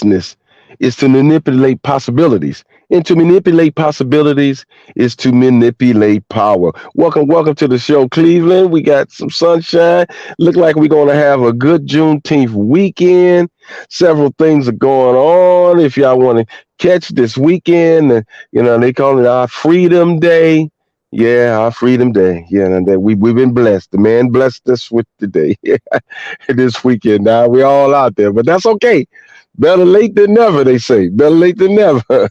business is to manipulate possibilities. And to manipulate possibilities is to manipulate power. Welcome to the show, Cleveland. We got some sunshine. Look like we're going to have a good Juneteenth weekend. Several things are going on. If y'all want to catch this weekend, they call it our Freedom Day. Yeah, our Freedom Day. Yeah, and that we've been blessed. The man blessed us with the day this weekend. Now we're all out there, but that's okay. Better late than never, they say. Better late than never.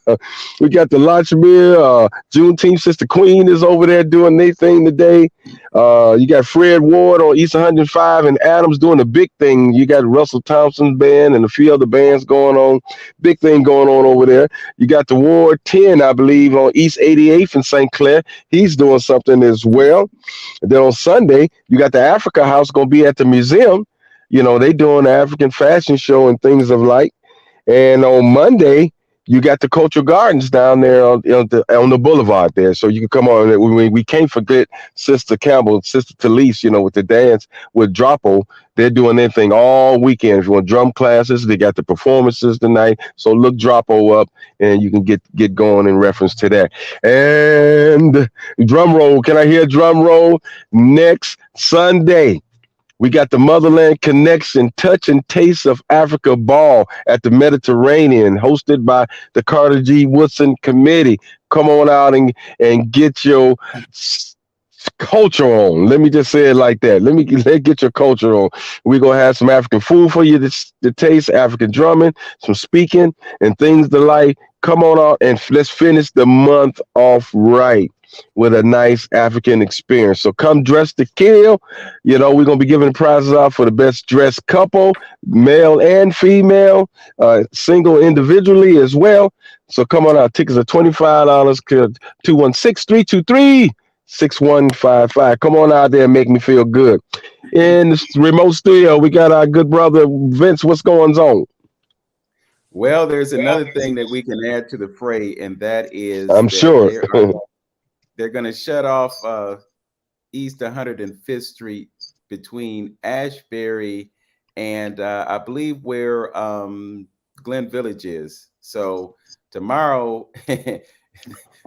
We got the Lachmere, Juneteenth Sister Queen is over there doing their thing today. You got Fred Ward on East 105 and Adams doing the big thing. You got Russell Thompson's band and a few other bands going on. Big thing going on over there. You got the Ward 10, I believe, on East 88th in St. Clair. He's doing something as well. And then on Sunday, you got the Africa House going to be at the museum. They doing the African fashion show and things of like. And on Monday, you got the Cultural Gardens down there on the boulevard there. So you can come on. We can't forget Sister Campbell, Sister Talise, with the dance with Dropo. They're doing their thing all weekend. If you want drum classes, they got the performances tonight. So look Dropo up and you can get going in reference to that. And drum roll. Can I hear drum roll? Next Sunday, we got the Motherland Connection Touch and Taste of Africa Ball at the Mediterranean, hosted by the Carter G. Woodson Committee. Come on out and get your culture on. Let me just say it like that. Let's get your culture on. We're going to have some African food for you to taste, African drumming, some speaking, and things to like. Come on out and let's finish the month off right with a nice African experience. So come dressed to kill. We're going to be giving prizes out for the best dressed couple, male and female, single individually as well. So come on out. Tickets are $25. 216-323-6155. Come on out there and make me feel good. In the remote studio, we got our good brother Vince. What's going on? Well, there's another thing that we can add to the fray, and that is I'm sure they're going to shut off East 105th Street between Ashbury and I believe where Glen Village is. So tomorrow they're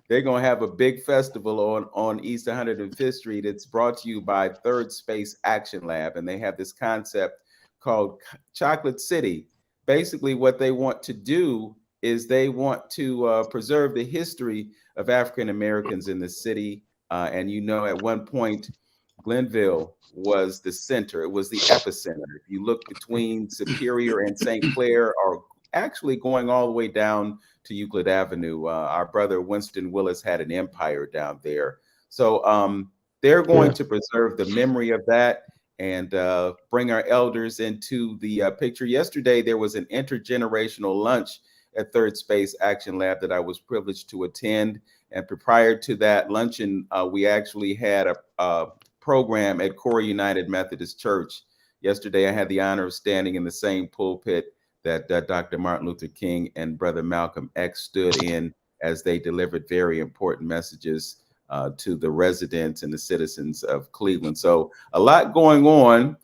going to have a big festival on East 105th Street. It's brought to you by Third Space Action Lab, and they have this concept called Chocolate City. Basically, what they want to do is they want to preserve the history of African Americans in the city. And at one point, Glenville was the center. It was the epicenter. If you look between Superior and St. Clair, or actually going all the way down to Euclid Avenue, our brother Winston Willis had an empire down there. So they're going to preserve the memory of that and bring our elders into the picture. Yesterday, there was an intergenerational lunch at Third Space Action Lab that I was privileged to attend. And prior to that luncheon, we actually had a program at Corey United Methodist Church. Yesterday, I had the honor of standing in the same pulpit that Dr. Martin Luther King and Brother Malcolm X stood in as they delivered very important messages to the residents and the citizens of Cleveland. So a lot going on.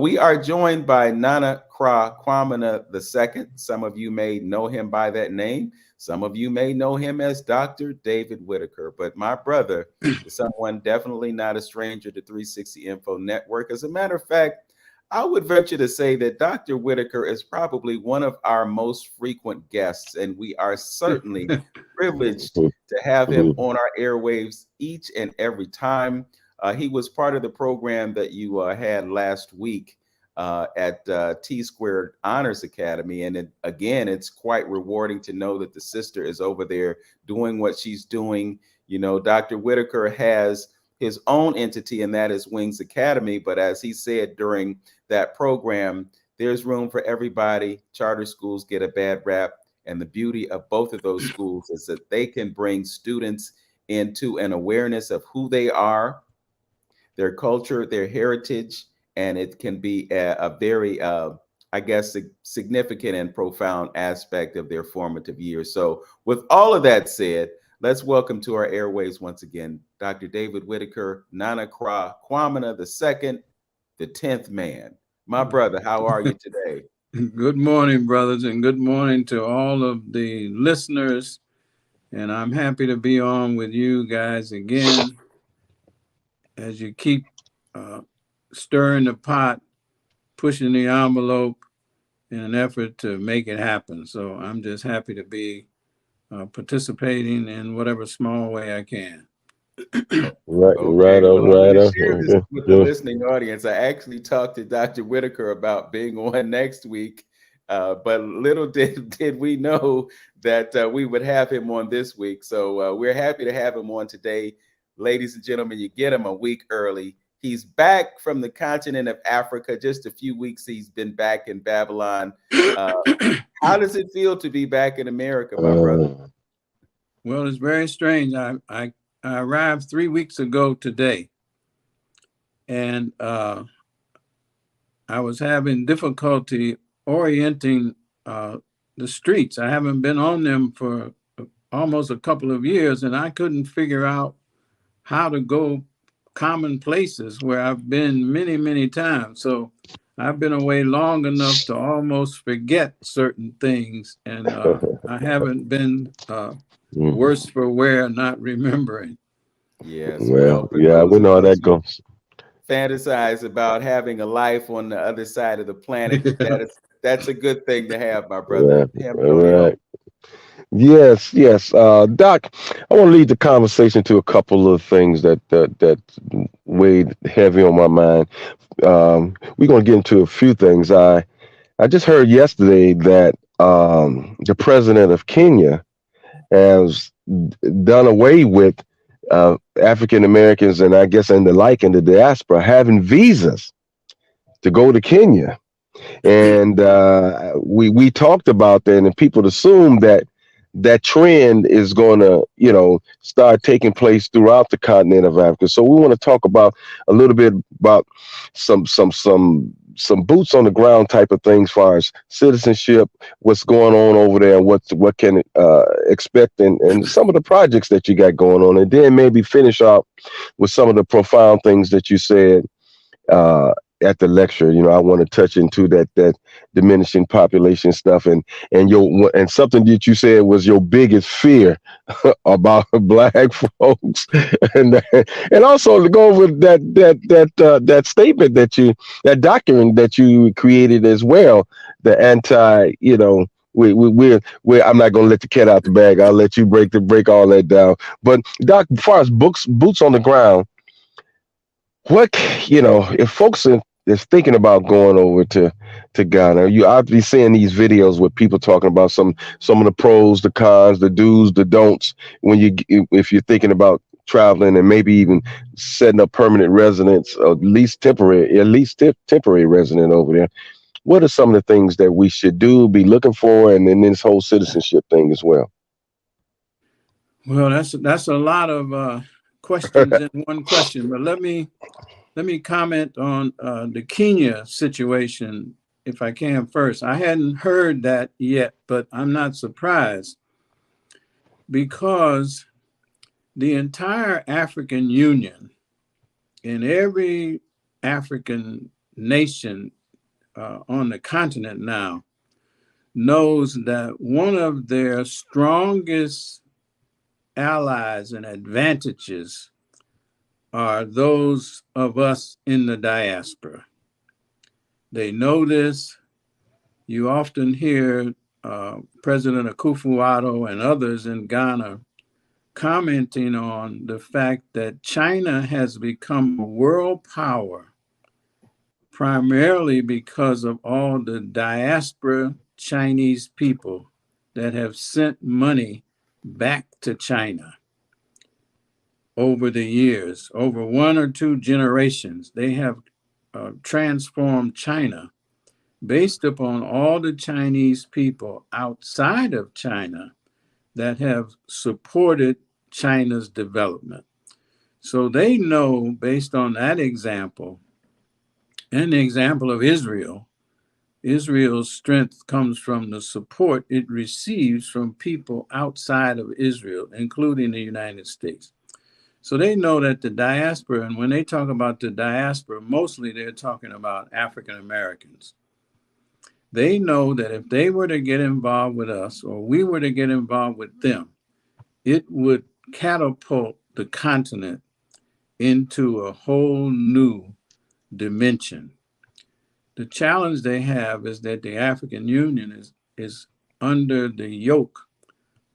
We are joined by Nana Kra Kwamina II. Some of you may know him by that name. Some of you may know him as Dr. David Whitaker. But my brother is someone definitely not a stranger to 360 Info Network. As a matter of fact, I would venture to say that Dr. Whitaker is probably one of our most frequent guests, and we are certainly privileged to have him on our airwaves each and every time. He was part of the program that you had last week at T Squared Honors Academy. And again, it's quite rewarding to know that the sister is over there doing what she's doing. Dr. Whitaker has his own entity, and that is Wings Academy. But as he said during that program, there's room for everybody. Charter schools get a bad rap. And the beauty of both of those schools is that they can bring students into an awareness of who they are, their culture, their heritage, and it can be a very, significant and profound aspect of their formative years. So with all of that said, let's welcome to our airways once again, Dr. David Whitaker, Nana Kra Kwamina II, the 10th man. My brother, how are you today? Good morning, brothers, and good morning to all of the listeners. And I'm happy to be on with you guys again as you keep uh, stirring the pot, pushing the envelope in an effort to make it happen. So I'm just happy to be participating in whatever small way I can. Right, Okay, right well, on, I'm going right to on. share this Okay, with the good. listening audience. I actually talked to Dr. Whitaker about being on next week, but little did we know that we would have him on this week. So we're happy to have him on today. Ladies and gentlemen, you get him a week early. He's back from the continent of Africa. Just a few weeks he's been back in Babylon. Uh, how does it feel to be back in America, my brother? Uh, Well, it's very strange. I arrived 3 weeks ago today, and I was having difficulty orienting uh, the streets. I haven't been on them for almost a couple of years, and I couldn't figure out how to go common places where I've been many, many times. So I've been away long enough to almost forget certain things, and I haven't been worse mhm. for wear not remembering. Yes, well, Well, for yeah, those we of know how us that who goes. fantasize about having a life on the other side of the planet, that's a good thing to have, my Yeah, brother. all Antonio. right. Yes, yes. Doc, I want to lead the conversation to a couple of things that weighed heavy on my mind. We're going to get into a few things. I just heard yesterday that the president of Kenya has done away with African Americans and I guess and the like in the diaspora having visas to go to Kenya. And we talked about that, and people assume that that trend is going to start taking place throughout the continent of Africa. So we want to talk about a little bit about some boots on the ground type of things, as far as citizenship, what's going on over there, and what can expect, and some of the projects that you got going on, and then maybe finish off with some of the profound things that you said uh, at the lecture. I want to touch into that diminishing population stuff, and something that you said was your biggest fear about black folks, and and also to go over that statement that document that you created as well, the anti, we're I'm not gonna let the cat out the bag. I'll let you break all that down. But Doc, as far as boots on the ground, what if folks is thinking about going over to Ghana, you obviously seeing these videos with people talking about some of the pros, the cons, the do's, the don'ts when if you're thinking about traveling and maybe even setting up permanent residence, or at least temporary resident over there. What are some of the things that we should do, be looking for, and then this whole citizenship thing as well? Well, that's a lot of questions in one question. But let me comment on the Kenya situation, if I can first. I hadn't heard that yet, but I'm not surprised because the entire African Union and every African nation on the continent now knows that one of their strongest allies and advantages are those of us in the diaspora. They know this. You often hear President Akufo-Addo and others in Ghana commenting on the fact that China has become a world power primarily because of all the diaspora Chinese people that have sent money back to China over the years, over one or two generations. They have transformed China based upon all the Chinese people outside of China that have supported China's development. So they know, based on that example and the example of Israel, Israel's strength comes from the support it receives from people outside of Israel, including the United States. So they know that the diaspora, and when they talk about the diaspora, mostly they're talking about African Americans. They know that if they were to get involved with us or we were to get involved with them, it would catapult the continent into a whole new dimension. The challenge they have is that the African Union is under the yoke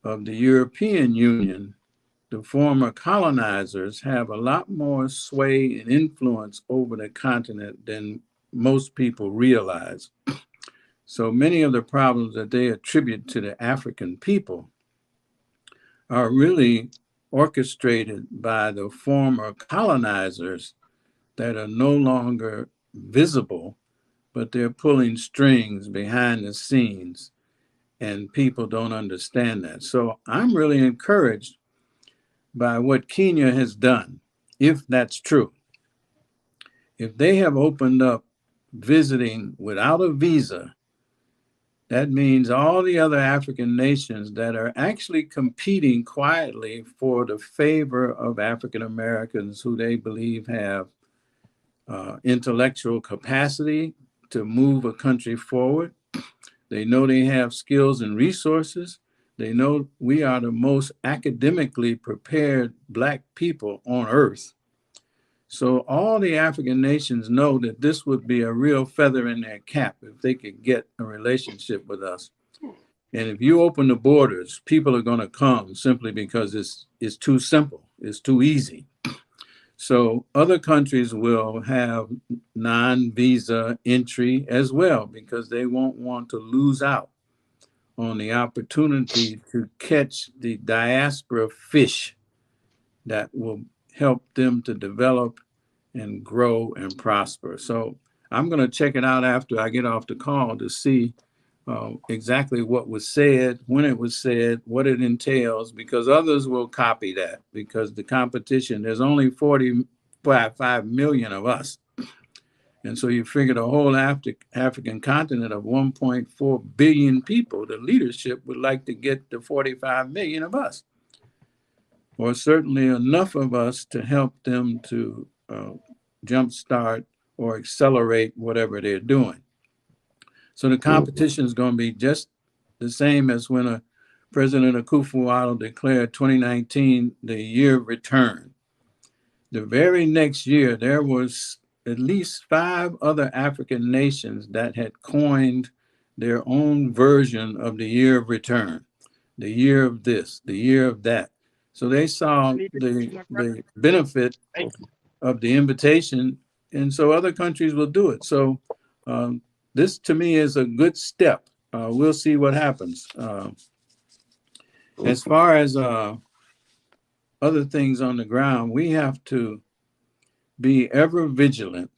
of the European Union. The former colonizers have a lot more sway and influence over the continent than most people realize. So many of the problems that they attribute to the African people are really orchestrated by the former colonizers that are no longer visible, but they're pulling strings behind the scenes, and people don't understand that. So I'm really encouraged by what Kenya has done, if that's true. If they have opened up visiting without a visa, that means all the other African nations that are actually competing quietly for the favor of African Americans who they believe have intellectual capacity to move a country forward. They know they have skills and resources. They know we are the most academically prepared Black people on earth. So all the African nations know that this would be a real feather in their cap if they could get a relationship with us. And if you open the borders, people are going to come simply because it's too simple. It's too easy. So other countries will have non-visa entry as well because they won't want to lose out on the opportunity to catch the diaspora fish that will help them to develop and grow and prosper. So I'm going to check it out after I get off the call to see exactly what was said, when it was said, what it entails, because others will copy that because the competition, there's only 45 million of us. And so you figure the whole African continent of 1.4 billion people, the leadership would like to get the 45 million of us, or certainly enough of us to help them to jumpstart or accelerate whatever they're doing. So the competition is going to be just the same as when President Akufo-Addo declared 2019 the year of return. The very next year, there was at least 5 other African nations that had coined their own version of the year of return, the year of this, the year of that. So they saw the benefit of the invitation, and so other countries will do it. So this to me is a good step. We'll see what happens. As far as other things on the ground, we have to be ever vigilant.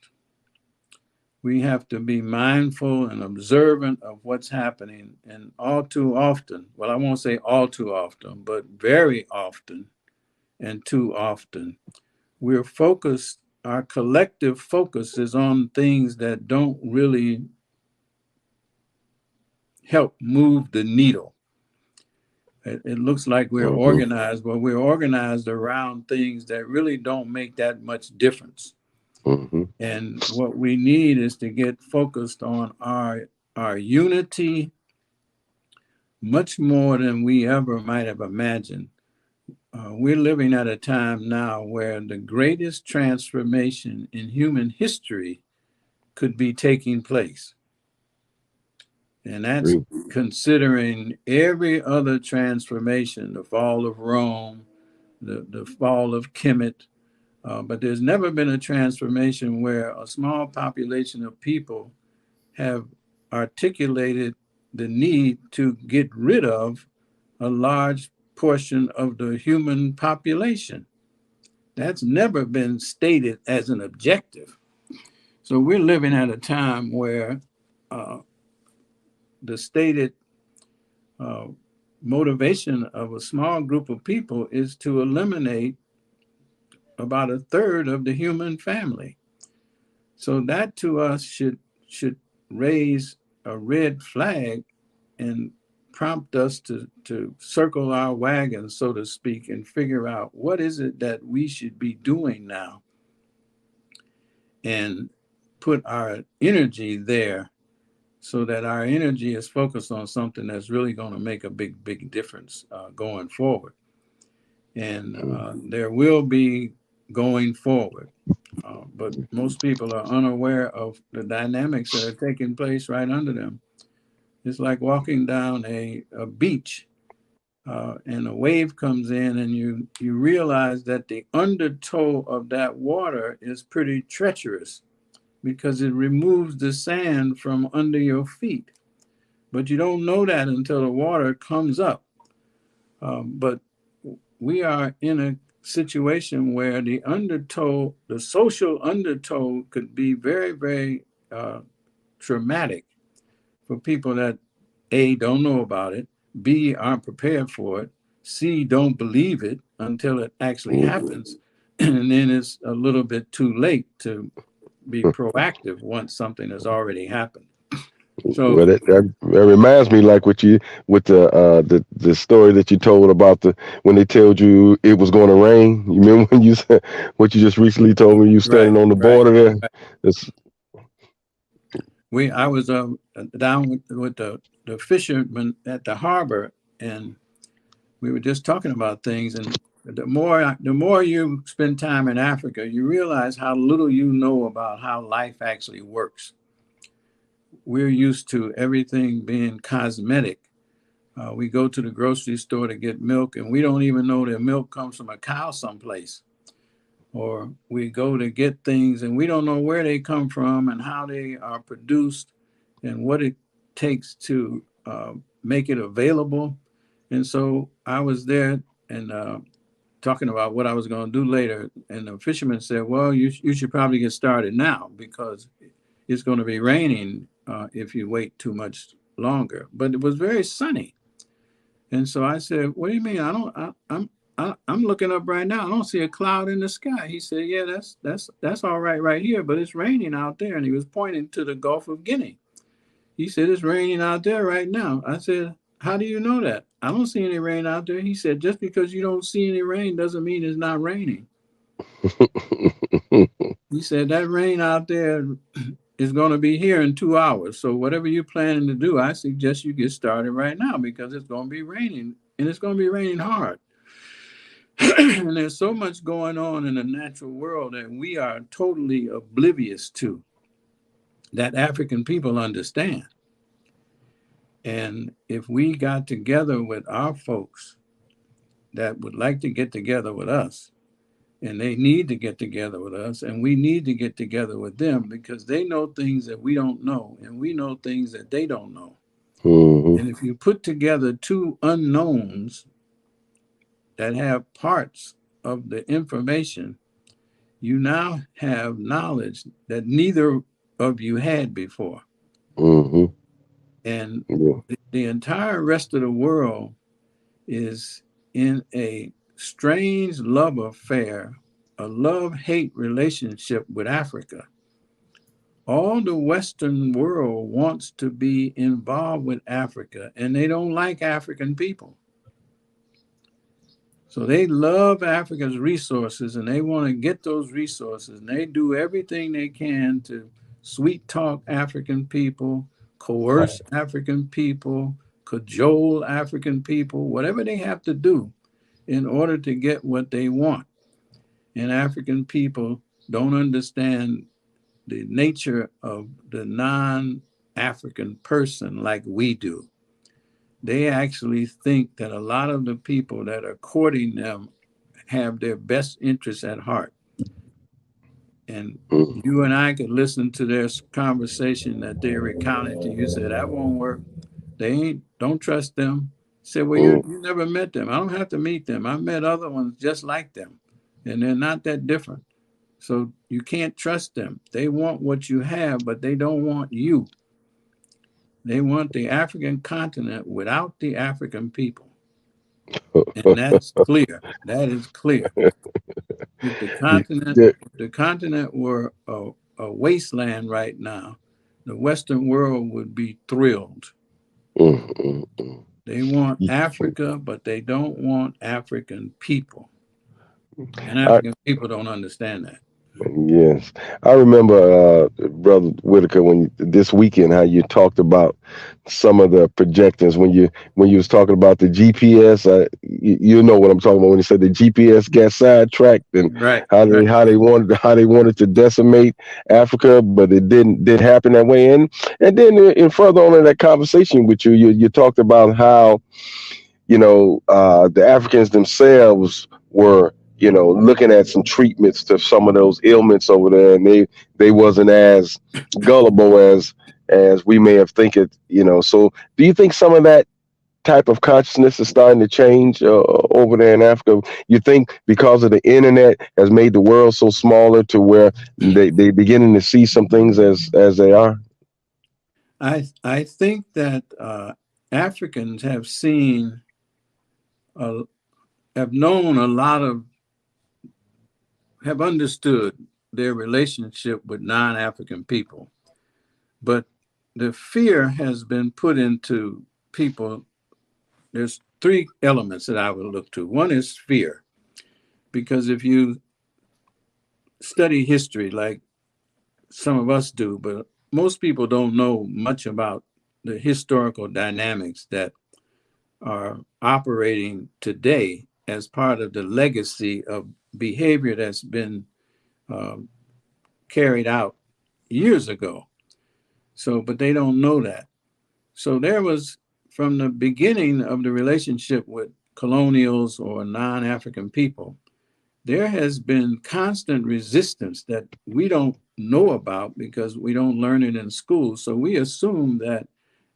We have to be mindful and observant of what's happening. And all too often, well, I won't say all too often, but very often and too often, we're focused, our collective focus is on things that don't really help move the needle. It looks like we're organized, but we're organized around things that really don't make that much difference. And what we need is to get focused on our unity much more than we ever might have imagined. We're living at a time now where the greatest transformation in human history could be taking place. And that's considering every other transformation, the fall of Rome, the fall of Kemet. But there's never been a transformation where a small population of people have articulated the need to get rid of a large portion of the human population. That's never been stated as an objective. So we're living at a time where the stated motivation of a small group of people is to eliminate about a third of the human family. So that to us should raise a red flag and prompt us to circle our wagons, so to speak, and figure out what is it that we should be doing now and put our energy there so that our energy is focused on something that's really going to make a big difference going forward. And there will be going forward. But most people are unaware of the dynamics that are taking place right under them. It's like walking down a beach and a wave comes in, and you realize that the undertow of that water is pretty treacherous because it removes the sand from under your feet. But you don't know that until the water comes up. But we are in a situation where the undertow, the social undertow, could be very traumatic for people that A, don't know about it, B, aren't prepared for it, C, don't believe it until it actually happens, and then it's a little bit too late to be proactive once something has already happened. So Well, that reminds me, like what you with the story that you told about the when they told you it was going to rain. You remember when you said what you just recently told me? You right, standing on the right. border there. It's, I was down with the fishermen at the harbor, and we were just talking about things. And the more you spend time in Africa, you realize how little you know about how life actually works. We're used to everything being cosmetic. We go to the grocery store to get milk, and we don't even know that milk comes from a cow someplace. Or we go to get things, and we don't know where they come from and how they are produced and what it takes to make it available. And so I was there and talking about what I was going to do later. And the fisherman said, well, you should probably get started now because it's going to be raining if you wait too much longer. But it was very sunny. And so I said, what do you mean? I'm looking up right now. I don't see a cloud in the sky. He said, yeah, that's all right here, but it's raining out there. And he was pointing to the Gulf of Guinea. He said, it's raining out there right now. I said, how do you know that? I don't see any rain out there. He said, just because you don't see any rain doesn't mean it's not raining. He said, that rain out there is going to be here in 2 hours. So whatever you're planning to do, I suggest you get started right now because it's going to be raining, and it's going to be raining hard. And there's so much going on in the natural world that we are totally oblivious to, that African people understand. And if we got together with our folks that would like to get together with us, and they need to get together with us, and we need to get together with them because they know things that we don't know, and we know things that they don't know. mm-hmm, And if you put together two unknowns that have parts of the information, you now have knowledge that neither of you had before. mm-hmm, And yeah, the entire rest of the world is in a strange love affair, a love-hate relationship with Africa. All the Western world wants to be involved with Africa, and they don't like African people. So they love Africa's resources, and they want to get those resources, and they do everything they can to sweet talk African people, coerce African people, cajole African people, whatever they have to do in order to get what they want. And African people don't understand the nature of the non-African person like we do. They actually think that a lot of the people that are courting them have their best interests at heart. And mm, you and I could listen to their conversation that they recounted to you. Say that won't work. They ain't. Don't trust them. Say, well, mm. you never met them. I don't have to meet them. I met other ones just like them, and they're not that different. So you can't trust them. They want what you have, but they don't want you. They want the African continent without the African people. And that's clear. That is clear. If the continent, Yeah, if the continent were a wasteland right now, the Western world would be thrilled. mm, mm, mm. They want Africa, but they don't want African people. And I, African people don't understand that. Yes, I remember, Brother Whitaker, this weekend, how you talked about some of the projections when you was talking about the GPS. You know what I'm talking about when you said the GPS got sidetracked and Right, how right. they wanted to decimate Africa, but it didn't happen that way. And then in further on in that conversation with you talked about how the Africans themselves were, looking at some treatments to some of those ailments over there, and they wasn't as gullible as we may have think it. So do you think some of that type of consciousness is starting to change over there in Africa? You think because of the internet has made the world so smaller to where they beginning to see some things as they are? I think that Africans have seen, uh, have known a lot of, have understood their relationship with non-African people, but the fear has been put into people. There's three elements that I would look to. One is fear, because if you study history like some of us do, but most people don't know much about the historical dynamics that are operating today as part of the legacy of behavior that's been um, carried out years ago. So, but they don't know that. So there was, from the beginning of the relationship with colonials or non-African people, there has been constant resistance that we don't know about because we don't learn it in school. So we assume that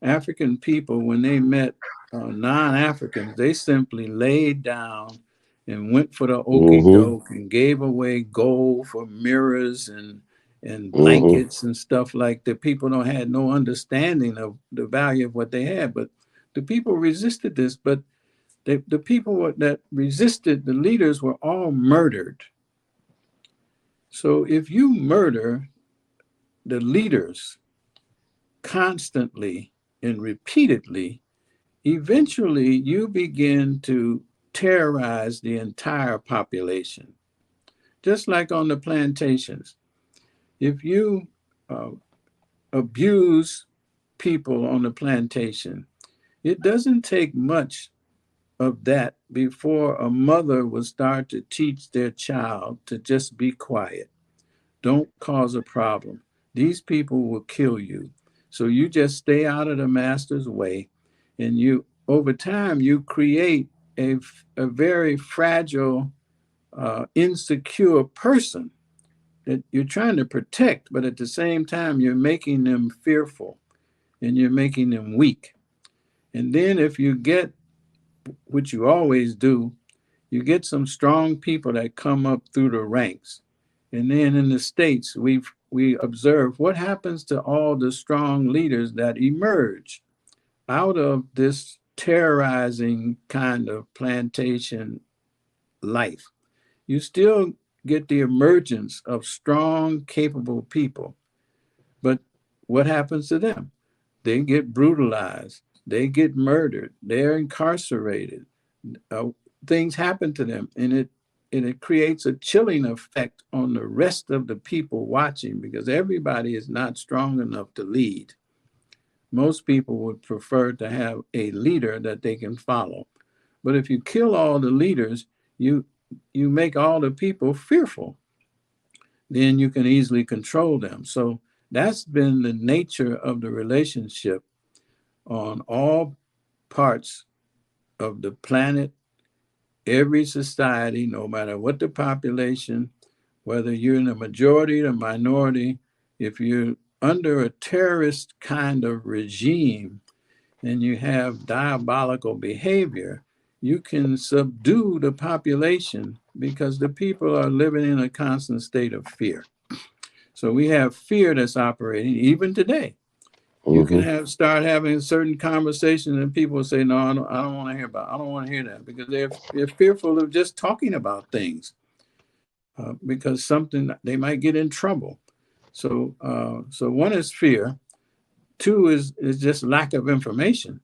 African people, when they met non-Africans, they simply laid down and went for the okey Mm-hmm. doke and gave away gold for mirrors and Mm-hmm. blankets and stuff like that. People don't had no understanding of the value of what they had, but the people resisted this. But the people that resisted, the leaders were all murdered. So if you murder the leaders constantly and repeatedly, eventually you begin to terrorize the entire population. Just like on the plantations, if you uh, abuse people on the plantation, it doesn't take much of that before a mother will start to teach their child to just be quiet. Don't cause a problem. These people will kill you. So you just stay out of the master's way. And you, over time, you create a very fragile, insecure person that you're trying to protect, but at the same time, you're making them fearful and you're making them weak. And then if you get, which you always do, you get some strong people that come up through the ranks. And then in the States, we observe what happens to all the strong leaders that emerge out of this terrorizing kind of plantation life. You still get the emergence of strong, capable people. But what happens to them? They get brutalized, they get murdered, they're incarcerated, uh, things happen to them, and it creates a chilling effect on the rest of the people watching because everybody is not strong enough to lead. Most people would prefer to have a leader that they can follow. But if you kill all the leaders, you you make all the people fearful. Then you can easily control them. So that's been the nature of the relationship on all parts of the planet. Every society, no matter what the population, whether you're in the majority or minority, if you're under a terrorist kind of regime and you have diabolical behavior, you can subdue the population because the people are living in a constant state of fear. So we have fear that's operating even today. You can Mm-hmm. start having certain conversations and people say, no, I don't want to hear about it. I don't want to hear that because they're fearful of just talking about things because something they might get in trouble. So one is fear. Two is just lack of information,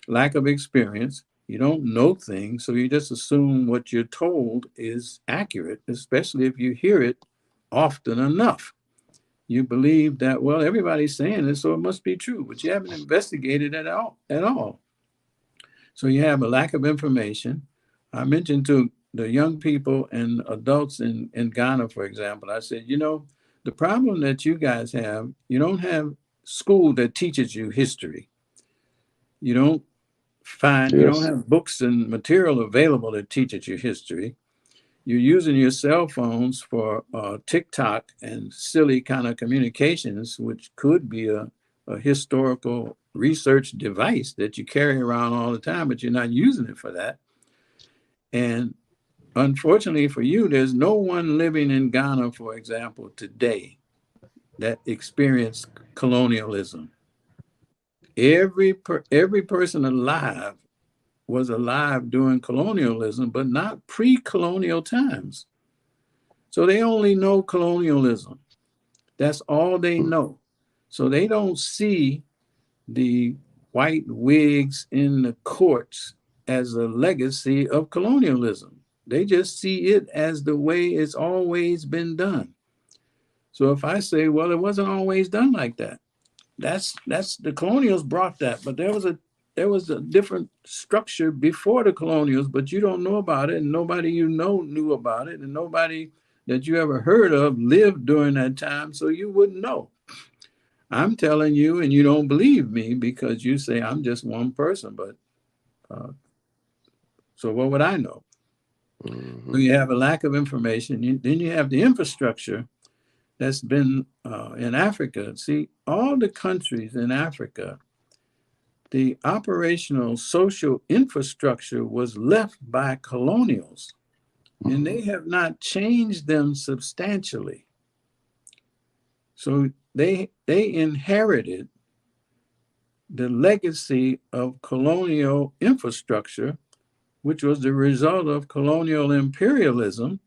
lack of experience. You don't know things, so you just assume what you're told is accurate, especially if you hear it often enough. You believe that, well, everybody's saying it, so it must be true, but you haven't investigated it at all. So you have a lack of information. I mentioned to the young people and adults in Ghana, for example, I said, the problem that you guys have, you don't have school that teaches you history. You don't you don't Yes. have books and material available that teaches you history. You're using your cell phones for TikTok and silly kind of communications, which could be a historical research device that you carry around all the time, but you're not using it for that. And unfortunately for you, there's no one living in Ghana, for example, today that experienced colonialism. Every person alive was alive during colonialism, but not pre-colonial times. So they only know colonialism. That's all they know. So they don't see the white wigs in the courts as a legacy of colonialism. They just see it as the way it's always been done. So if I say, well, it wasn't always done like that, that's the colonials brought that, but there was a different structure before the colonials, but you don't know about it, and nobody you know knew about it, and nobody that you ever heard of lived during that time, so you wouldn't know. I'm telling you, and you don't believe me because you say I'm just one person, but so what would I know? Mm-hmm. So you have a lack of information. Then you have the infrastructure that's been in Africa. See, all the countries in Africa, the operational social infrastructure was left by colonials, and they have not changed them substantially. So they inherited the legacy of colonial infrastructure, which was the result of colonial imperialism.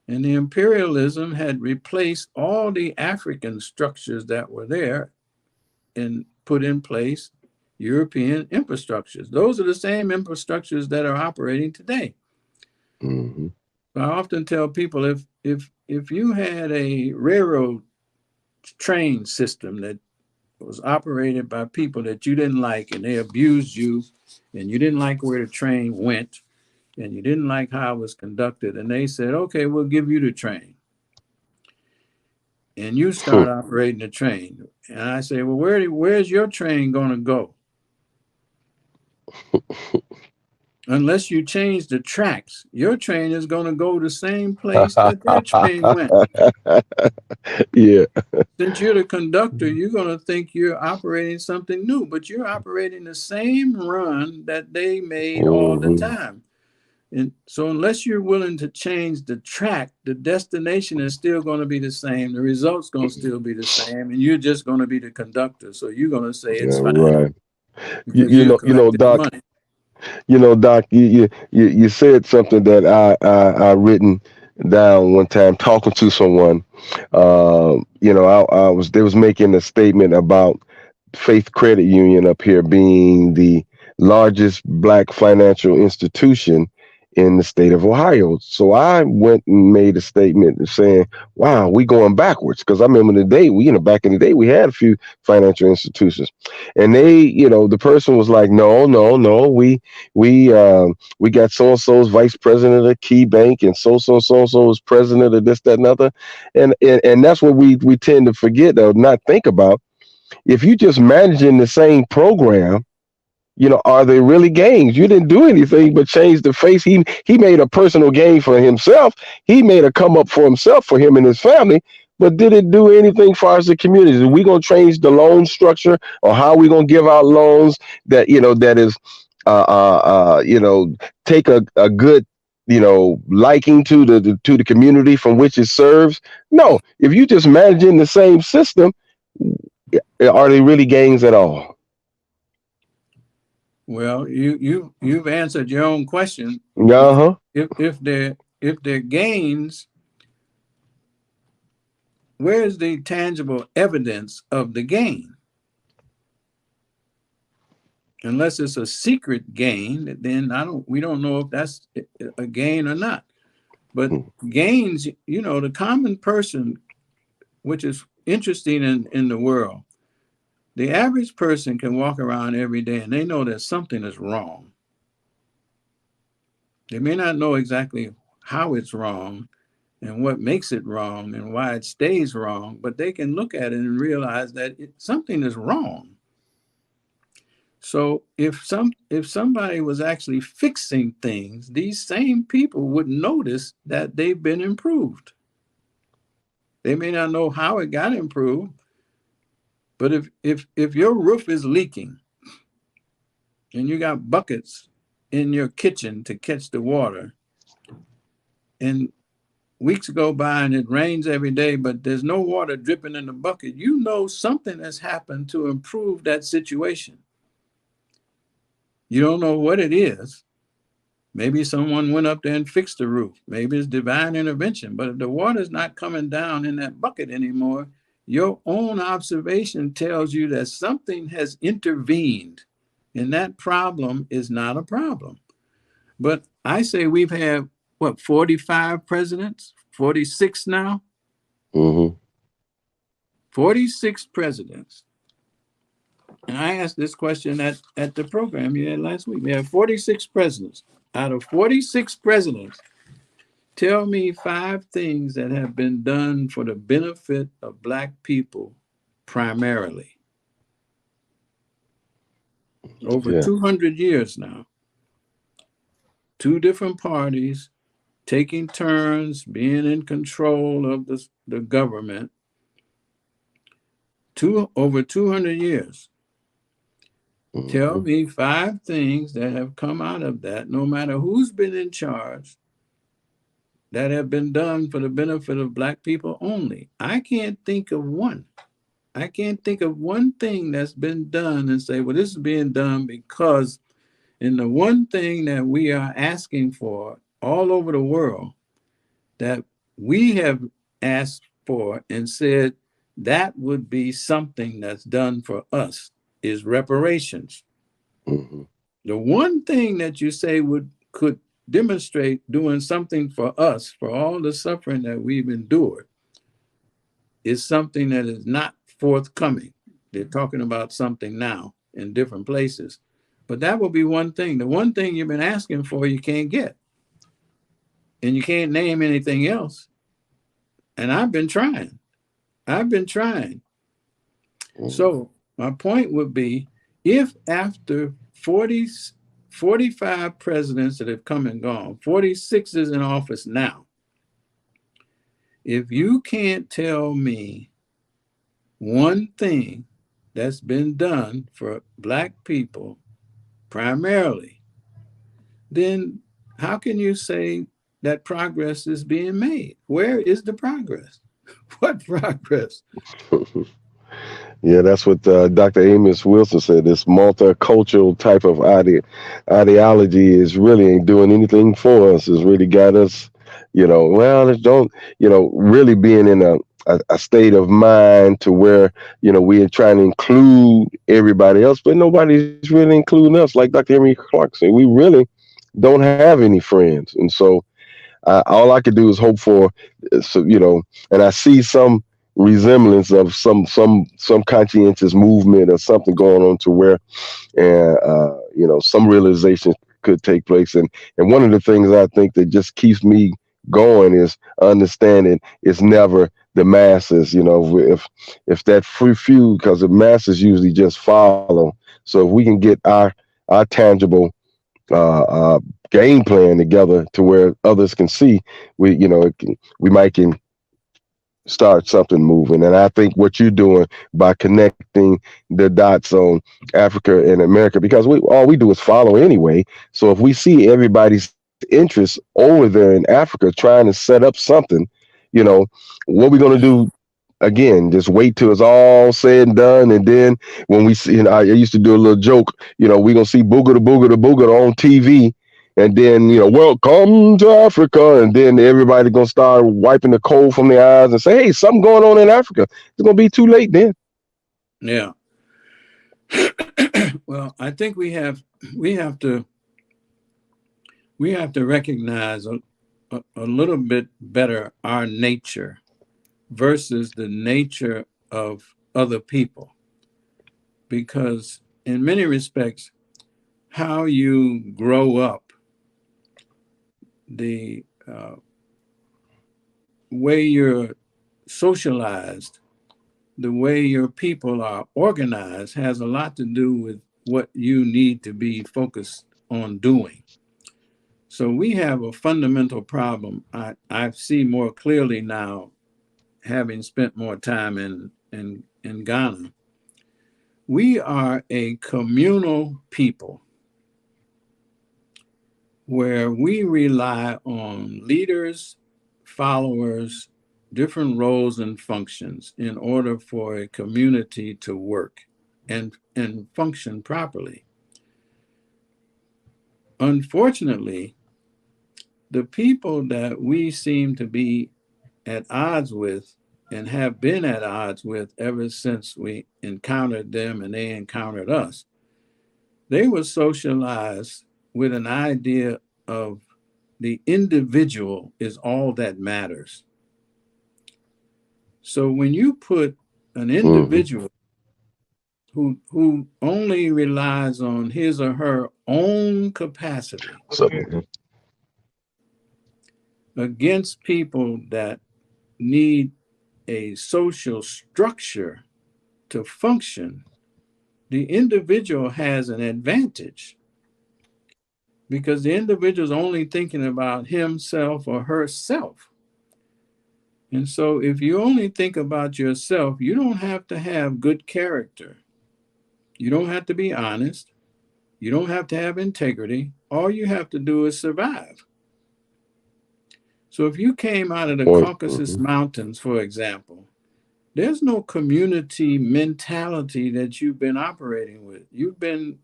And the imperialism had replaced all the African structures that were there and put in place European infrastructures. Those are the same infrastructures that are operating today. Mm-hmm. I often tell people if you had a railroad train system that was operated by people that you didn't like and they abused you and you didn't like where the train went and you didn't like how it was conducted, and they said, okay, we'll give you the train. And you start operating the train. And I say, well, where's your train going to go? Unless you change the tracks, your train is going to go the same place that their train went. Yeah. Since you're the conductor, you're going to think you're operating something new, but you're operating the same run that they made all the Mm-hmm. time. And so unless you're willing to change the track, the destination is still going to be the same. The results going to still be the same. And you're just going to be the conductor. So you're going to say it's Yeah, fine right. because you're collecting the Doc. money. Doc, you said something that I written down one time talking to someone. They was making a statement about Faith Credit Union up here being the largest black financial institution in the state of Ohio. So I went and made a statement saying, "Wow, we going backwards." Because I remember the day back in the day, we had a few financial institutions, and the person was like, "No, no, no, we got so and so's vice president of the Key Bank, and so is president of this, that, and other," and that's what we tend to forget or not think about. If you just managing the same program, are they really gains? You didn't do anything but change the face. He made a personal gain for himself. He made a come up for himself, for him and his family. But did it do anything for us as a community? Are we gonna change the loan structure, or how are we gonna give out loans that is, take a good liking to the community from which it serves? No. If you just managing the same system, are they really gains at all? Well, you've answered your own question. Uh huh. If they're gains, where's the tangible evidence of the gain? Unless it's a secret gain, then we don't know if that's a gain or not. But gains, you know, the common person, which is interesting in the world, the average person can walk around every day and they know that something is wrong. They may not know exactly how it's wrong and what makes it wrong and why it stays wrong, but they can look at it and realize that something is wrong. So if somebody was actually fixing things, these same people would notice that they've been improved. They may not know how it got improved, but if your roof is leaking and you got buckets in your kitchen to catch the water, and weeks go by and it rains every day, but there's no water dripping in the bucket, you know something has happened to improve that situation. You don't know what it is. Maybe someone went up there and fixed the roof. Maybe it's divine intervention. But if the water's not coming down in that bucket anymore, your own observation tells you that something has intervened, and that problem is not a problem. But I say we've had, what, 45 presidents? 46 now? Mm-hmm. 46 presidents. And I asked this question at the program you had last week. We had 46 presidents. Out of 46 presidents, tell me 5 things that have been done for the benefit of Black people primarily. Over 200 years now. 2 different parties taking turns, being in control of the government. Over 200 years. Mm-hmm. Tell me 5 things that have come out of that, no matter who's been in charge, that have been done for the benefit of Black people only. I can't think of one. I can't think of one thing that's been done and say, well, this is being done because, and the one thing that we are asking for all over the world that we have asked for and said that would be something that's done for us is reparations. Mm-hmm. The one thing that you say could demonstrate doing something for us, for all the suffering that we've endured, is something that is not forthcoming. They're talking about something now in different places. But that will be one thing. The one thing you've been asking for, you can't get. And you can't name anything else. And I've been trying. Mm-hmm. So my point would be, if after 45 presidents that have come and gone, 46 is in office now, if you can't tell me one thing that's been done for Black people primarily, then how can you say that progress is being made? Where is the progress? What progress? Yeah, that's what Dr. Amos Wilson said. This multicultural type of ideology is really ain't doing anything for us. It's really got us, well, it don't, really being in a state of mind to where, we're trying to include everybody else, but nobody's really including us. Like Dr. Henry Clark said, we really don't have any friends. And so all I could do is hope for, and I see some resemblance of some conscientious movement or something going on to where, some realization could take place. And one of the things I think that just keeps me going is understanding it's never the masses. If that few, because the masses usually just follow. So if we can get our tangible game plan together to where others can see, we might can start something moving. And I think what you're doing by connecting the dots on Africa and America, because all we do is follow anyway. So if we see everybody's interest over there in Africa trying to set up something, what we're going to do. Again, just wait till it's all said and done, and then when we see, I used to do a little joke, we're gonna see booga the booga on TV, and then welcome to Africa, and then everybody gonna start wiping the coal from their eyes and say, hey, something going on in Africa. It's gonna be too late then. Yeah. Well, I think we have to recognize a little bit better our nature versus the nature of other people. Because in many respects, how you grow up, the way you're socialized, the way your people are organized has a lot to do with what you need to be focused on doing. So we have a fundamental problem. I see more clearly now, having spent more time in Ghana. We are a communal people where we rely on leaders, followers, different roles and functions in order for a community to work and function properly. Unfortunately, the people that we seem to be at odds with and have been at odds with ever since we encountered them and they encountered us, they were socialized with an idea of the individual is all that matters. So when you put an individual who only relies on his or her own capacity against people that need a social structure to function, the individual has an advantage because the individual is only thinking about himself or herself. And so if you only think about yourself, you don't have to have good character. You don't have to be honest. You don't have to have integrity. All you have to do is survive. So if you came out of the Caucasus Mountains, for example, there's no community mentality that you've been operating with. You've been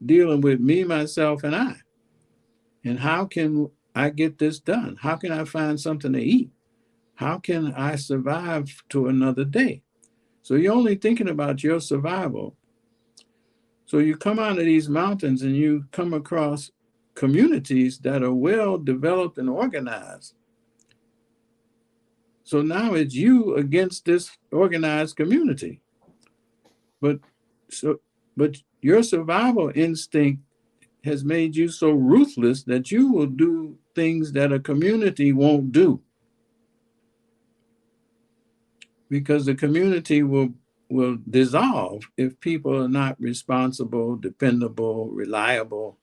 dealing with me, myself, and I. And how can I get this done? How can I find something to eat? How can I survive to another day? So you're only thinking about your survival. So you come out of these mountains and you come across communities that are well developed and organized. So now it's you against this organized community. But your survival instinct has made you so ruthless that you will do things that a community won't do. Because the community will dissolve if people are not responsible, dependable, reliable.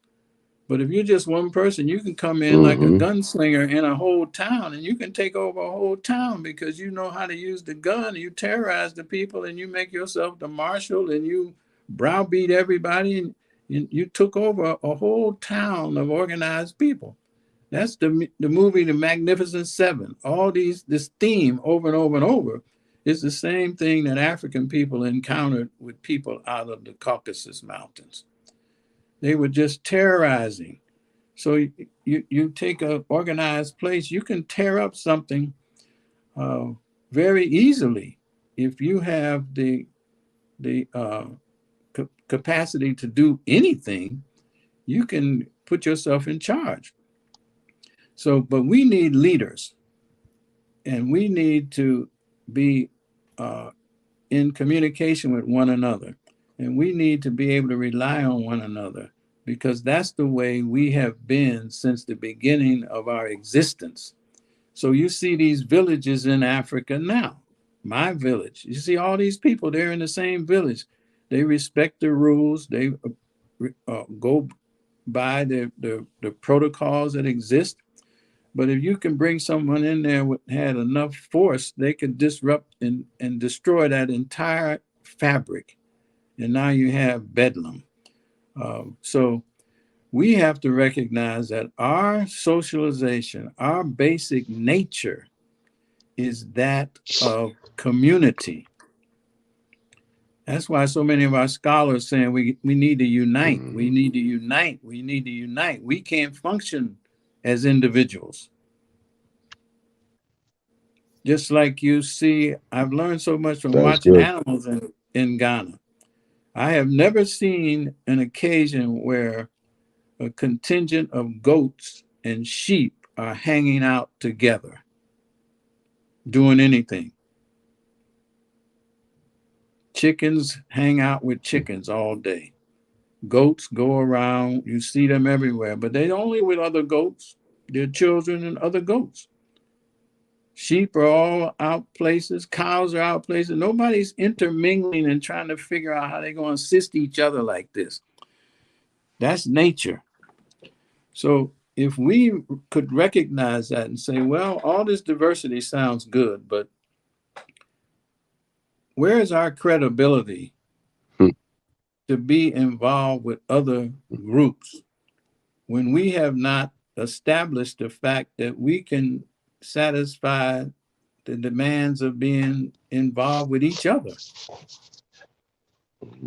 But if you're just one person, you can come in like a gunslinger in a whole town and you can take over a whole town because you know how to use the gun. And you terrorize the people and you make yourself the marshal and you browbeat everybody and you took over a whole town of organized people. That's the movie, The Magnificent Seven. All this theme over and over and over is the same thing that African people encountered with people out of the Caucasus Mountains. They were just terrorizing. So you take an organized place, you can tear up something very easily if you have the capacity to do anything. You can put yourself in charge. So, but we need leaders, and we need to be in communication with one another. And we need to be able to rely on one another because that's the way we have been since the beginning of our existence. So you see these villages in Africa now, my village. You see all these people, they're in the same village. They respect the rules. They go by the protocols that exist. But if you can bring someone in there with had enough force, they could disrupt and destroy that entire fabric. And now you have bedlam. So we have to recognize that our socialization, our basic nature is that of community. That's why so many of our scholars saying we need to unite, we need to unite, we need to unite. We can't function as individuals. Just like you see, I've learned so much from That's watching good. animals in Ghana. I have never seen an occasion where a contingent of goats and sheep are hanging out together, doing anything. Chickens hang out with chickens all day. Goats go around, you see them everywhere, but they're only with other goats, their children and other goats. Sheep are all out places, cows are out places. Nobody's intermingling and trying to figure out how they're going to assist each other like this. That's nature. So if we could recognize that and say, well, all this diversity sounds good, but where is our credibility to be involved with other groups when we have not established the fact that we can satisfy the demands of being involved with each other?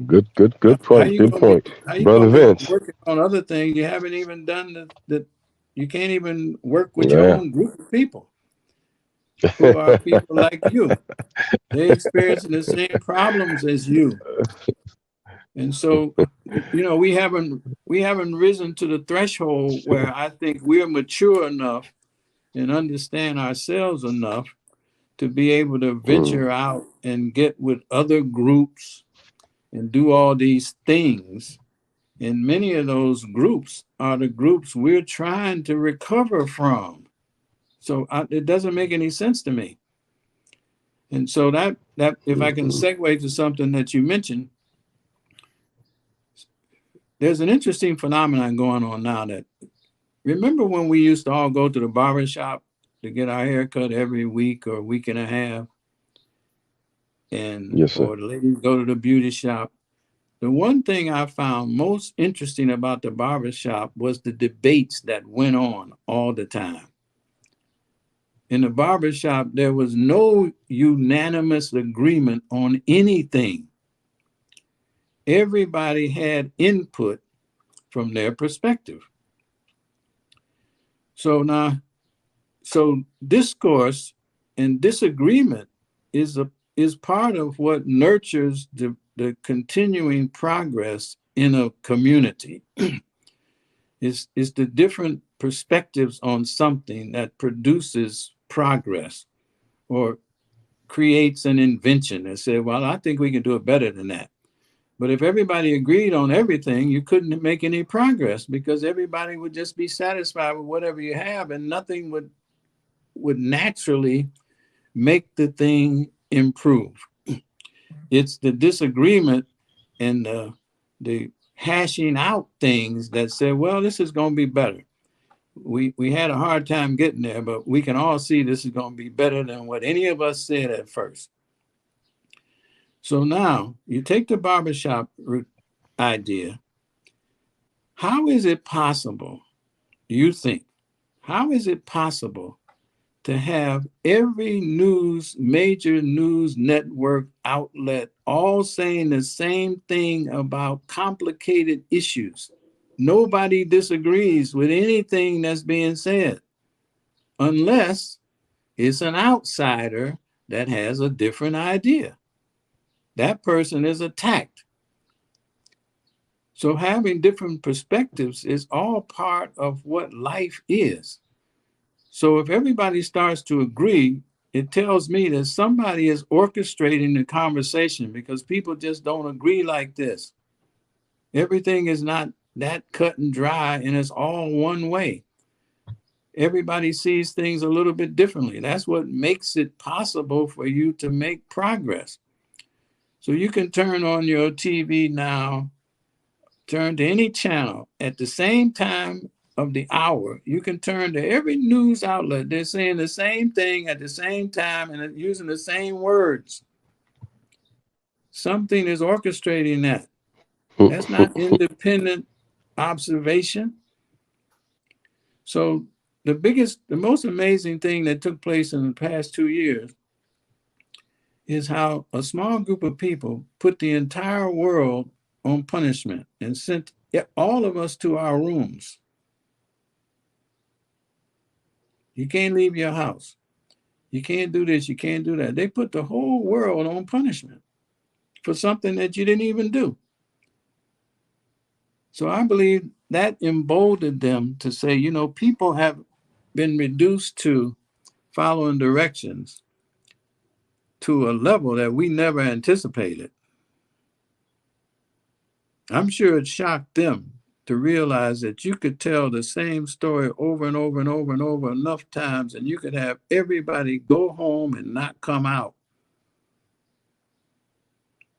Good How point. you Good gonna be point, how you brother gonna be Vince. working on other things you haven't even done that you can't even work with your Yeah. own group of people who are people like you. They're experiencing the same problems as you. And so, we haven't risen to the threshold where I think we're mature enough and understand ourselves enough to be able to venture out and get with other groups and do all these things. And many of those groups are the groups we're trying to recover from. So it doesn't make any sense to me. And so that if I can segue to something that you mentioned, there's an interesting phenomenon going on now. That remember when we used to all go to the barber shop to get our hair cut every week or week and a half, and Yes, sir. or the ladies go to the beauty shop. The one thing I found most interesting about the barber shop was the debates that went on all the time. In the barber shop, there was no unanimous agreement on anything. Everybody had input from their perspective. So discourse and disagreement is part of what nurtures the continuing progress in a community. Is the different perspectives on something that produces progress or creates an invention and say, well, I think we can do it better than that. But if everybody agreed on everything, you couldn't make any progress because everybody would just be satisfied with whatever you have, and nothing would naturally make the thing improve. It's the disagreement and the hashing out things that say, well, this is going to be better. We had a hard time getting there, but we can all see this is going to be better than what any of us said at first. So now you take the barbershop idea. How is it possible, you think, how is it possible to have every major news network outlet all saying the same thing about complicated issues? Nobody disagrees with anything that's being said, unless it's an outsider that has a different idea. That person is attacked. So having different perspectives is all part of what life is. So if everybody starts to agree, it tells me that somebody is orchestrating the conversation because people just don't agree like this. Everything is not that cut and dry and it's all one way. Everybody sees things a little bit differently. That's what makes it possible for you to make progress. So you can turn on your TV now, turn to any channel at the same time of the hour. You can turn to every news outlet. They're saying the same thing at the same time and using the same words. Something is orchestrating that. That's not independent observation. So the most amazing thing that took place in the past 2 years is how a small group of people put the entire world on punishment and sent all of us to our rooms. You can't leave your house. You can't do this. You can't do that. They put the whole world on punishment for something that you didn't even do. So I believe that emboldened them to say, people have been reduced to following directions to a level that we never anticipated. I'm sure it shocked them to realize that you could tell the same story over and over and over and over enough times, and you could have everybody go home and not come out.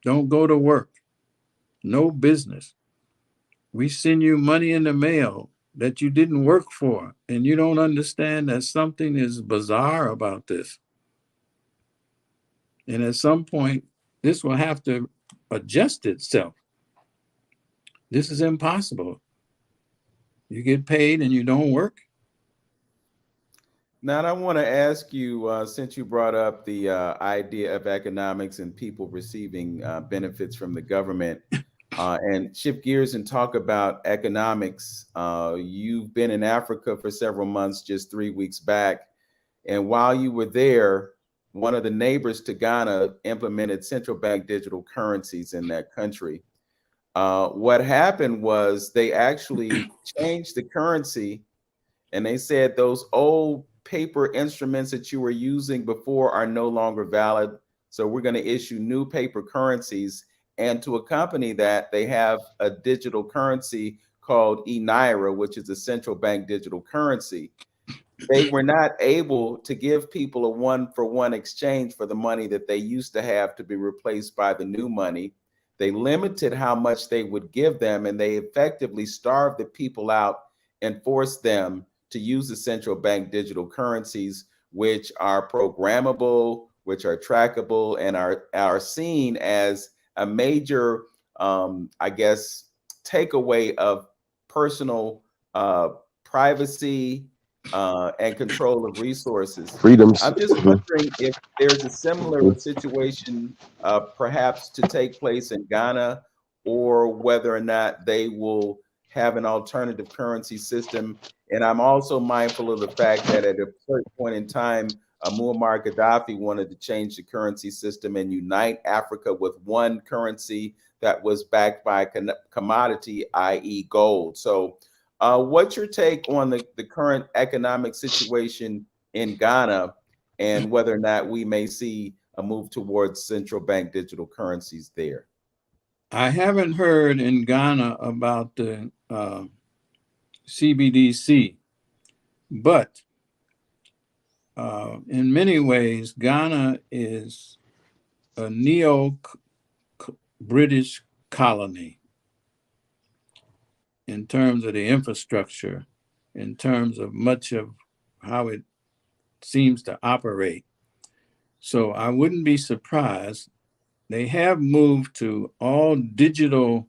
Don't go to work. No business. We send you money in the mail that you didn't work for, and you don't understand that something is bizarre about this. And at some point, this will have to adjust itself. This is impossible. You get paid and you don't work. Now, I want to ask you, since you brought up the idea of economics and people receiving benefits from the government, and shift gears and talk about economics. You've been in Africa for several months, just 3 weeks back. And while you were there, one of the neighbors to Ghana implemented central bank digital currencies in that country. What happened was they actually changed the currency, and they said those old paper instruments that you were using before are no longer valid. So we're going to issue new paper currencies. And to accompany that, they have a digital currency called e-Naira, which is a central bank digital currency. They were not able to give people a one-for-one exchange for the money that they used to have to be replaced by the new money. They limited how much they would give them, and they effectively starved the people out and forced them to use the central bank digital currencies, which are programmable, which are trackable, and are seen as a major, I guess, takeaway of personal privacy and control of resources. Freedoms. I'm just wondering if there's a similar situation perhaps to take place in Ghana, or whether or not they will have an alternative currency system. And I'm also mindful of the fact that at a certain point in time, Muammar Gaddafi wanted to change the currency system and unite Africa with one currency that was backed by a commodity, i.e. gold. So what's your take on the current economic situation in Ghana, and whether or not we may see a move towards central bank digital currencies there? I haven't heard in Ghana about the CBDC, but in many ways, Ghana is a neo-British colony in terms of the infrastructure, in terms of much of how it seems to operate. So I wouldn't be surprised. They have moved to all digital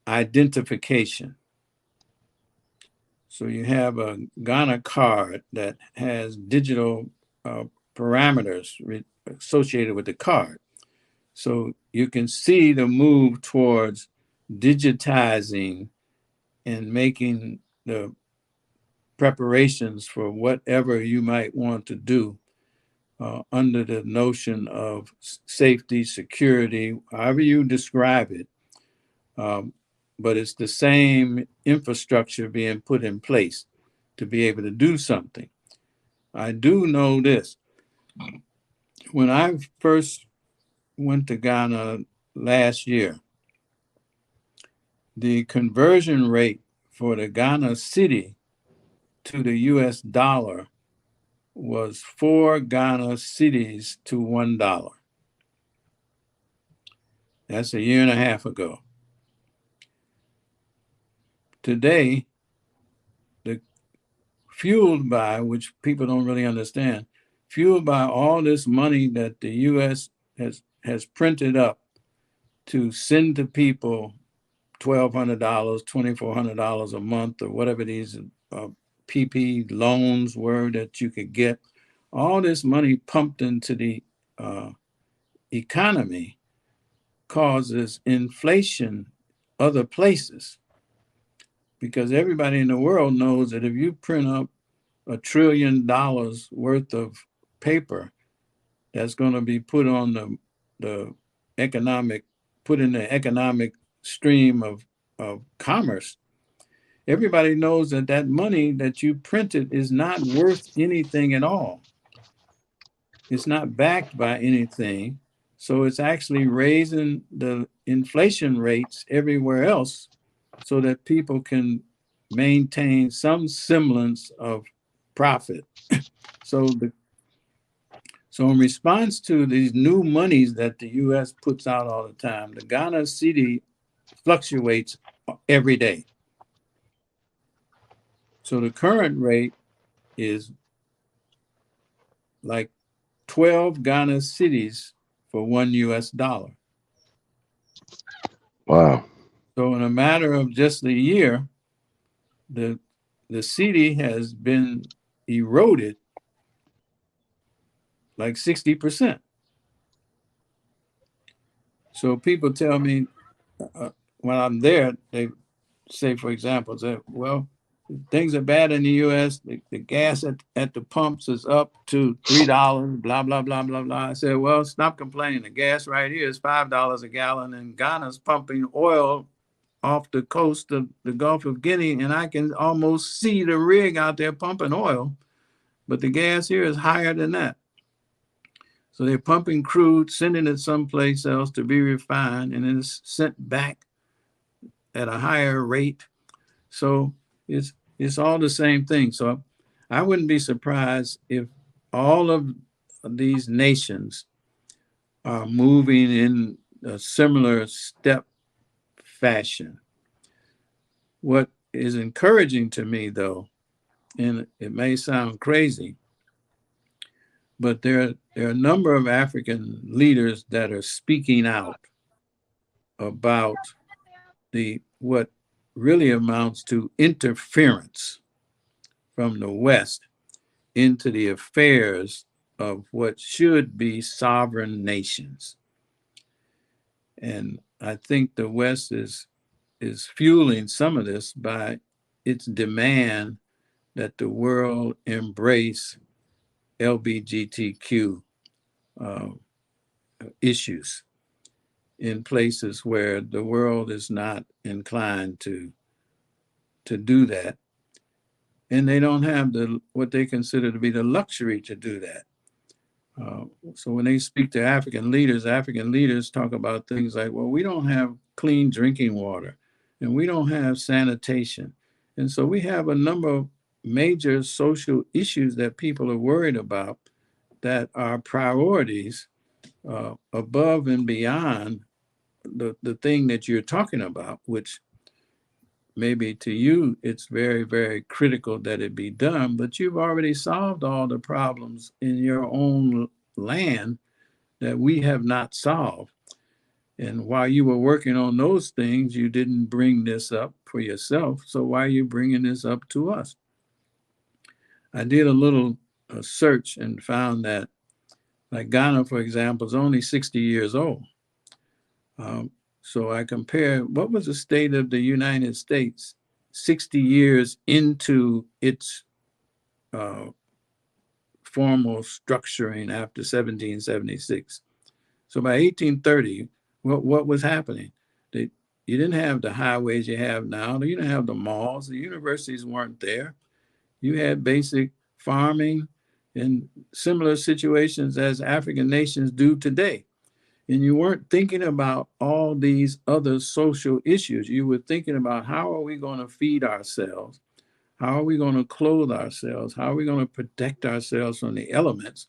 identification. So you have a Ghana card that has digital parameters associated with the card. So you can see the move towards digitizing and making the preparations for whatever you might want to do under the notion of safety, security, however you describe it. But it's the same infrastructure being put in place to be able to do something. I do know this. When I first went to Ghana last year, the conversion rate for the Ghana city to the US dollar was 4 Ghana cities to $1. That's a year and a half ago. Today, fueled by, which people don't really understand, fueled by all this money that the U.S. has printed up to send to people $1,200, $2,400 a month, or whatever these PP loans were that you could get. All this money pumped into the economy causes inflation other places, because everybody in the world knows that if you print up $1 trillion worth of paper that's going to be put on the economic, put in the economic stream of commerce, everybody knows that that money that you printed is not worth anything at all. It's not backed by anything. So it's actually raising the inflation rates everywhere else so that people can maintain some semblance of profit. So in response to these new monies that the US puts out all the time, the Ghana cedi fluctuates every day. So the current rate is like 12 Ghana cedis for $1 US. Wow. So in a matter of just a year, the cedi has been eroded like 60%. So people tell me when I'm there, they say, for example, say, well, things are bad in the U.S. The gas at the pumps is up to $3, blah, blah, blah, blah, blah. I said, well, stop complaining. The gas right here is $5 a gallon, and Ghana's pumping oil off the coast of the Gulf of Guinea, and I can almost see the rig out there pumping oil, but the gas here is higher than that. So they're pumping crude, sending it someplace else to be refined, and then it's sent back at a higher rate. So it's all the same thing. So I wouldn't be surprised if all of these nations are moving in a similar step fashion. What is encouraging to me, though, and it may sound crazy, but there are a number of African leaders that are speaking out about what really amounts to interference from the West into the affairs of what should be sovereign nations. And I think the West is fueling some of this by its demand that the world embrace LGBTQ issues in places where the world is not inclined to do that. And they don't have what they consider to be the luxury to do that. So when they speak to African leaders talk about things like, well, we don't have clean drinking water and we don't have sanitation. And so we have a number of major social issues that people are worried about that are priorities above and beyond the thing that you're talking about, which maybe to you it's very, very critical that it be done, but you've already solved all the problems in your own land that we have not solved. And while you were working on those things, you didn't bring this up for yourself. So why are you bringing this up to us? I did a little search and found that, like Ghana, for example, is only 60 years old. So I compare what was the state of the United States 60 years into its formal structuring after 1776. So by 1830, what was happening? You didn't have the highways you have now. You didn't have the malls. The universities weren't there. You had basic farming and similar situations as African nations do today. And you weren't thinking about all these other social issues. You were thinking about how are we going to feed ourselves? How are we going to clothe ourselves? How are we going to protect ourselves from the elements?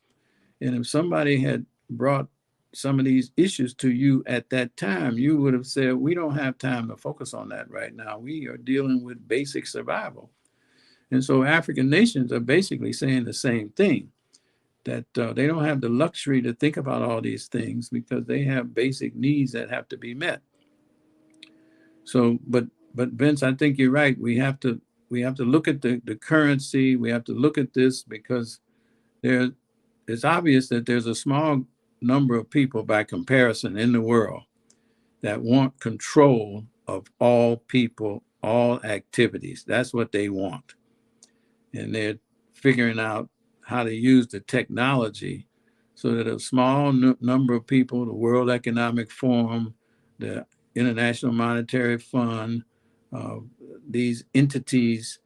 And if somebody had brought some of these issues to you at that time, you would have said, we don't have time to focus on that right now. We are dealing with basic survival. And so African nations are basically saying the same thing, that they don't have the luxury to think about all these things because they have basic needs that have to be met. So, but Vince, I think you're right. We have to look at the currency. We have to look at this because it's obvious that there's a small number of people by comparison in the world that want control of all people, all activities. That's what they want. And they're figuring out how to use the technology so that a small number of people, the World Economic Forum, the International Monetary Fund, these entities,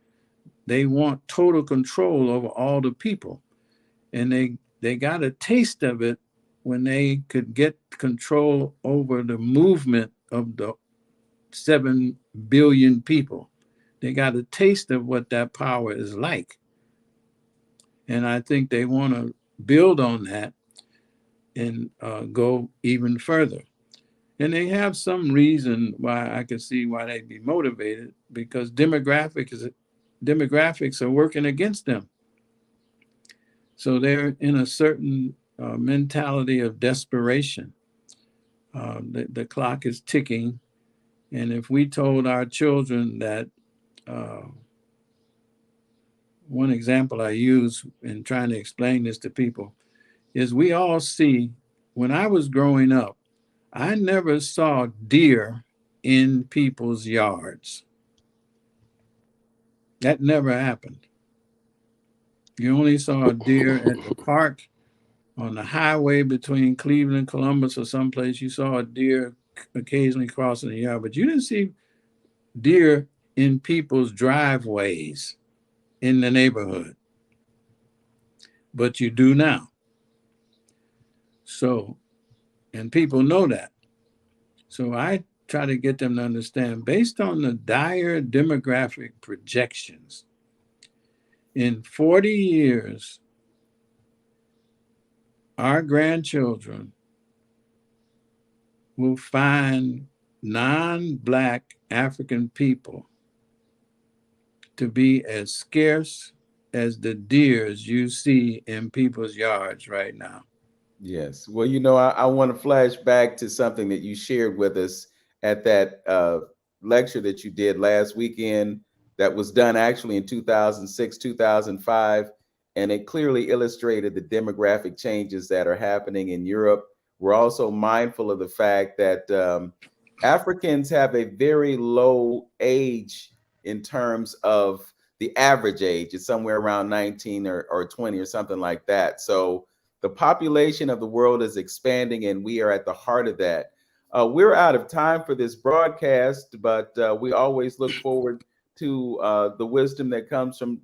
they want total control over all the people. And they got a taste of it when they could get control over the movement of the 7 billion people. They got a taste of what that power is like. And I think they want to build on that and go even further. And they have some reason why I can see why they'd be motivated, because demographics are working against them. So they're in a certain mentality of desperation. The clock is ticking. And if we told our children that, one example I use in trying to explain this to people is, we all see, when I was growing up, I never saw deer in people's yards. That never happened. You only saw a deer at the park, on the highway between Cleveland and Columbus or someplace. You saw a deer occasionally crossing the yard, but you didn't see deer in people's driveways in the neighborhood. But you do now. So, and people know that. So I try to get them to understand, based on the dire demographic projections, in 40 years, our grandchildren will find non-Black African people to be as scarce as the deers you see in people's yards right now. Yes. Well, I want to flash back to something that you shared with us at that lecture that you did last weekend, that was done actually in 2006, 2005. And it clearly illustrated the demographic changes that are happening in Europe. We're also mindful of the fact that Africans have a very low age in terms of the average age. It's somewhere around 19 or 20 or something like that. So the population of the world is expanding, and we are at the heart of that. We're out of time for this broadcast, but we always look forward to the wisdom that comes from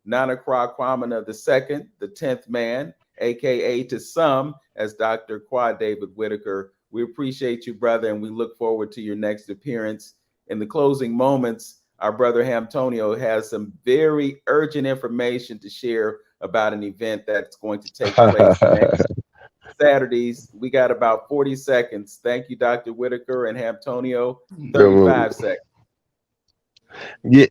Nana Kra Kwamina II, the 10th man, aka to some as Dr. David Whitaker. We appreciate you, brother, and we look forward to your next appearance. In the closing moments, our brother Hamtonio has some very urgent information to share about an event that's going to take place next Saturdays. We got about 40 seconds. Thank you, Dr. Whitaker and Hamtonio. 35 seconds. Yeah,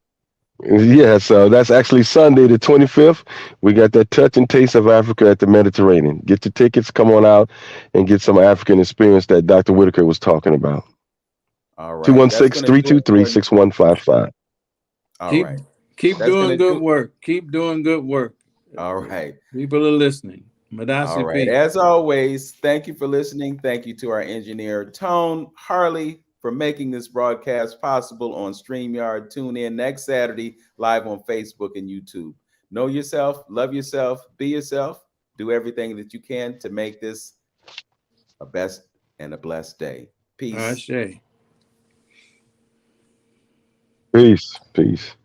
yeah. So that's actually Sunday, the 25th. We got that touch and taste of Africa at the Mediterranean. Get your tickets, come on out, and get some African experience that Dr. Whitaker was talking about. All right. 216-323-6155. All right. Keep doing good work. Keep doing good work. All right. People are listening. All right. As always, thank you for listening. Thank you to our engineer, Tone Harley, for making this broadcast possible on StreamYard. Tune in next Saturday, live on Facebook and YouTube. Know yourself, love yourself, be yourself, do everything that you can to make this a best and a blessed day. Peace. Peace. Peace.